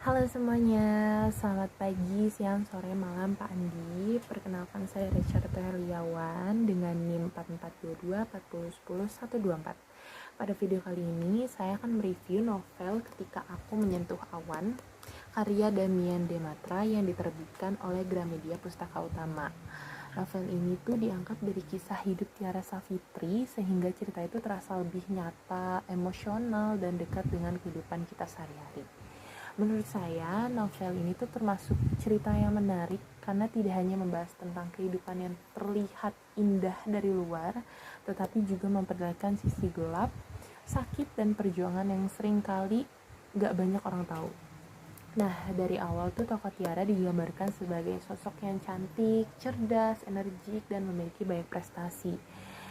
Halo semuanya, selamat pagi, siang, sore, malam Pak Andi. Perkenalkan saya Richard Heriawan dengan NIM 44224010 124. Pada video kali ini saya akan mereview novel Ketika Aku Menyentuh Awan karya Damian Dematra yang diterbitkan oleh Gramedia Pustaka Utama. Novel ini tuh diangkat dari kisah hidup Tiara Savitri sehingga cerita itu terasa lebih nyata, emosional, dan dekat dengan kehidupan kita sehari-hari. Menurut saya, novel ini tuh termasuk cerita yang menarik karena tidak hanya membahas tentang kehidupan yang terlihat indah dari luar, tetapi juga memperlihatkan sisi gelap, sakit, dan perjuangan yang seringkali gak banyak orang tahu. Nah, dari awal tuh tokoh Tiara digambarkan sebagai sosok yang cantik, cerdas, energik, dan memiliki banyak prestasi.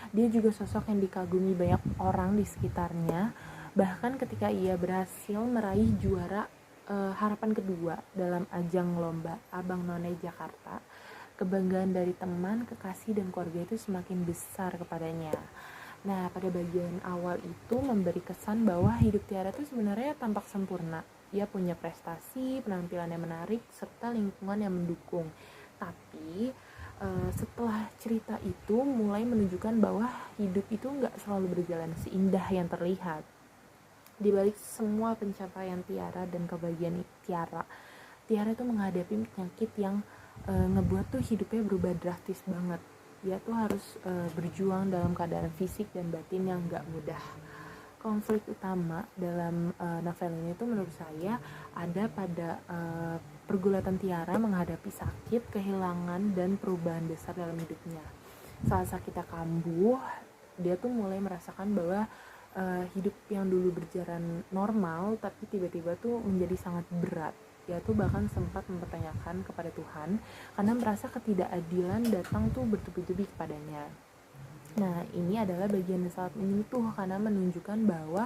Dia juga sosok yang dikagumi banyak orang di sekitarnya, bahkan ketika ia berhasil meraih juara harapan kedua dalam ajang lomba Abang None Jakarta, kebanggaan dari teman, kekasih, dan keluarga itu semakin besar kepadanya. Nah, pada bagian awal itu memberi kesan bahwa hidup Tiara itu sebenarnya tampak sempurna. Ia punya prestasi, penampilan yang menarik, serta lingkungan yang mendukung. Tapi setelah cerita itu mulai menunjukkan bahwa hidup itu nggak selalu berjalan seindah yang terlihat. Di balik semua pencapaian Tiara dan kebahagiaan Tiara, Tiara itu menghadapi penyakit yang ngebuat tuh hidupnya berubah drastis banget. Dia tuh harus berjuang dalam keadaan fisik dan batin yang gak mudah. Konflik utama dalam novel ini tuh menurut saya ada pada pergulatan Tiara menghadapi sakit, kehilangan, dan perubahan besar dalam hidupnya. Saat sakitnya kambuh, dia tuh mulai merasakan bahwa hidup yang dulu berjalan normal tapi tiba-tiba tuh menjadi sangat berat. Dia tuh bahkan sempat mempertanyakan kepada Tuhan karena merasa ketidakadilan datang tuh bertubi-tubi kepadanya. Nah, ini adalah bagian yang sangat menyentuh karena menunjukkan bahwa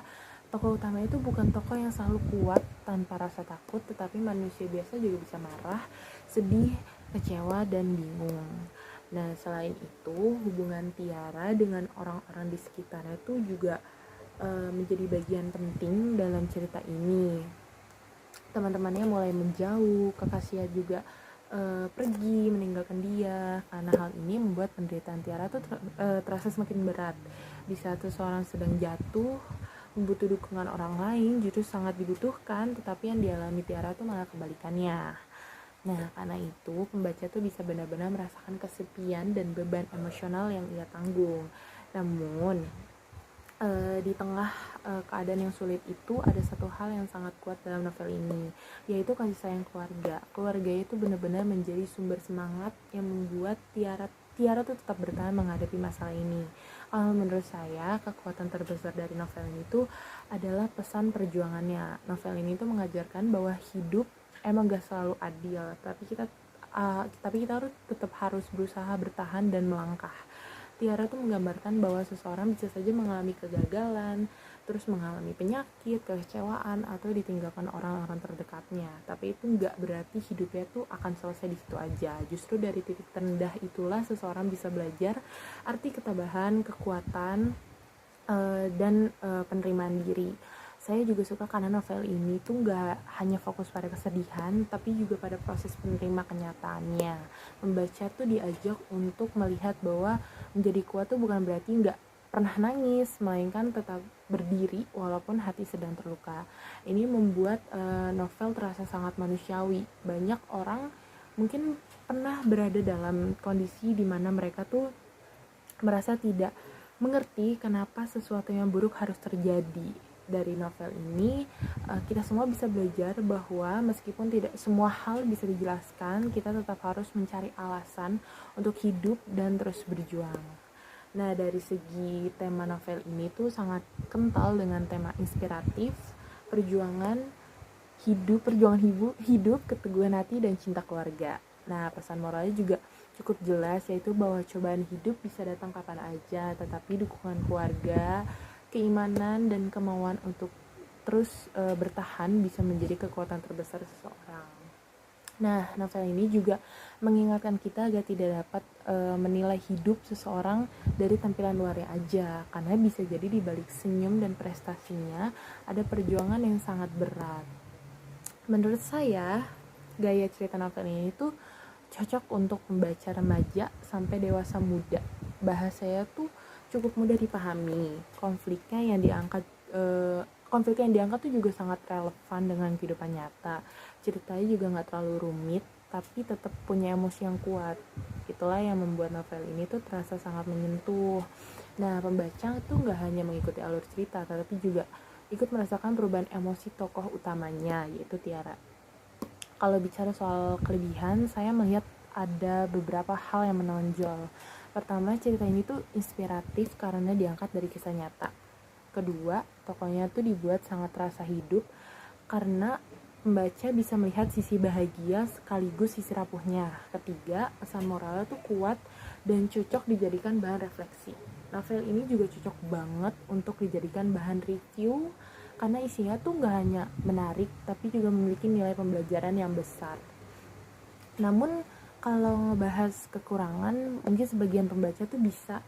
tokoh utama itu bukan tokoh yang selalu kuat tanpa rasa takut, tetapi manusia biasa juga bisa marah, sedih, kecewa, dan bingung. Nah, selain itu, hubungan Tiara dengan orang-orang di sekitarnya itu juga menjadi bagian penting dalam cerita ini. Teman-temannya mulai menjauh, kekasihnya juga pergi meninggalkan dia. Karena hal ini membuat penderitaan Tiara tuh terasa semakin berat. Di saat seseorang sedang jatuh, membutuh dukungan orang lain justru sangat dibutuhkan, tetapi yang dialami Tiara tuh malah kebalikannya. Nah, karena itu pembaca tuh bisa benar-benar merasakan kesepian dan beban emosional yang ia tanggung. Namun di tengah keadaan yang sulit itu ada satu hal yang sangat kuat dalam novel ini, yaitu kasih sayang keluarga. Keluarga itu benar-benar menjadi sumber semangat yang membuat Tiara tuh tetap bertahan menghadapi masalah ini. Kalau menurut saya, kekuatan terbesar dari novel ini tuh adalah pesan perjuangannya. Novel ini tuh mengajarkan bahwa hidup emang gak selalu adil, tapi kita harus tetap harus berusaha bertahan dan melangkah. Tiara tuh menggambarkan bahwa seseorang bisa saja mengalami kegagalan, terus mengalami penyakit, kekecewaan, atau ditinggalkan orang-orang terdekatnya. Tapi itu nggak berarti hidupnya tuh akan selesai di situ aja. Justru dari titik terendah itulah seseorang bisa belajar arti ketabahan, kekuatan, dan penerimaan diri. Saya juga suka karena novel ini tuh gak hanya fokus pada kesedihan, tapi juga pada proses menerima kenyataannya. Membaca tuh diajak untuk melihat bahwa menjadi kuat tuh bukan berarti gak pernah nangis, melainkan tetap berdiri walaupun hati sedang terluka. Ini membuat novel terasa sangat manusiawi. Banyak orang mungkin pernah berada dalam kondisi dimana mereka tuh merasa tidak mengerti kenapa sesuatu yang buruk harus terjadi. Dari novel ini kita semua bisa belajar bahwa meskipun tidak semua hal bisa dijelaskan, kita tetap harus mencari alasan untuk hidup dan terus berjuang. Nah, dari segi tema novel ini tuh sangat kental dengan tema inspiratif, perjuangan hidup, keteguhan hati, dan cinta keluarga. Nah, pesan moralnya juga cukup jelas, yaitu bahwa cobaan hidup bisa datang kapan aja, tetapi dukungan keluarga, keimanan, dan kemauan untuk terus bertahan bisa menjadi kekuatan terbesar seseorang. Nah, novel ini juga mengingatkan kita agar tidak dapat menilai hidup seseorang dari tampilan luarnya aja, karena bisa jadi di balik senyum dan prestasinya ada perjuangan yang sangat berat. Menurut saya, gaya cerita novel ini tuh cocok untuk membaca remaja sampai dewasa muda. Bahasanya tuh cukup mudah dipahami. Konflik yang diangkat tuh juga sangat relevan dengan kehidupan nyata. Ceritanya juga nggak terlalu rumit, tapi tetap punya emosi yang kuat. Itulah yang membuat novel ini tuh terasa sangat menyentuh. Nah, pembaca tuh nggak hanya mengikuti alur cerita, tetapi juga ikut merasakan perubahan emosi tokoh utamanya, yaitu Tiara. Kalau bicara soal kelebihan, saya melihat ada beberapa hal yang menonjol. Pertama, cerita ini tuh inspiratif karena diangkat dari kisah nyata. Kedua, tokohnya tuh dibuat sangat terasa hidup karena pembaca bisa melihat sisi bahagia sekaligus sisi rapuhnya. Ketiga, pesan moralnya tuh kuat dan cocok dijadikan bahan refleksi. Novel ini juga cocok banget untuk dijadikan bahan review karena isinya tuh gak hanya menarik tapi juga memiliki nilai pembelajaran yang besar. Namun kalau ngebahas kekurangan, mungkin sebagian pembaca tuh bisa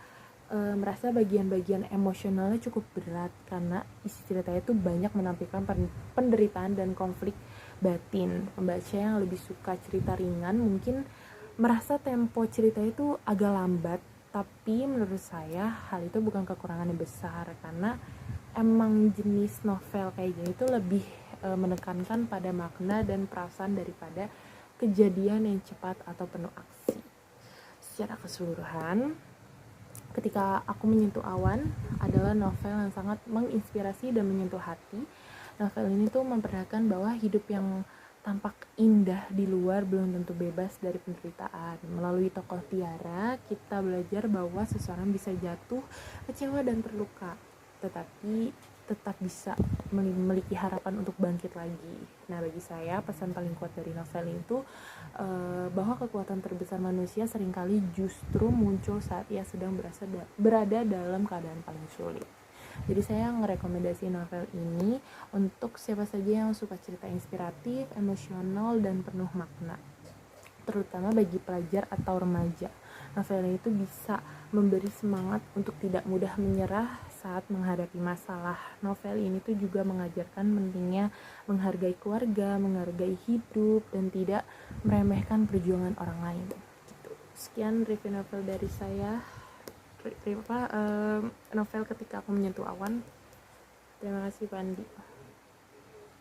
merasa bagian-bagian emosionalnya cukup berat karena isi ceritanya itu banyak menampilkan penderitaan dan konflik batin. Pembaca yang lebih suka cerita ringan mungkin merasa tempo cerita itu agak lambat, tapi menurut saya hal itu bukan kekurangan yang besar karena emang jenis novel kayak gini tuh lebih menekankan pada makna dan perasaan daripada kejadian yang cepat atau penuh aksi. Secara keseluruhan, Ketika Aku Menyentuh Awan adalah novel yang sangat menginspirasi dan menyentuh hati. Novel ini tuh memperlihatkan bahwa hidup yang tampak indah di luar belum tentu bebas dari penderitaan. Melalui tokoh Tiara, kita belajar bahwa seseorang bisa jatuh, kecewa dan terluka, tetapi tetap bisa memiliki harapan untuk bangkit lagi. Nah, bagi saya pesan paling kuat dari novel itu bahwa kekuatan terbesar manusia seringkali justru muncul saat ia sedang berada dalam keadaan paling sulit. Jadi saya ngerekomendasi novel ini untuk siapa saja yang suka cerita inspiratif, emosional, dan penuh makna, terutama bagi pelajar atau remaja. Novel itu bisa memberi semangat untuk tidak mudah menyerah saat menghadapi masalah. Novel ini tuh juga mengajarkan pentingnya menghargai keluarga, menghargai hidup, dan tidak meremehkan perjuangan orang lain. Gitu. Sekian review novel dari saya. Novel Ketika Aku Menyentuh Awan. Terima kasih, Pandi.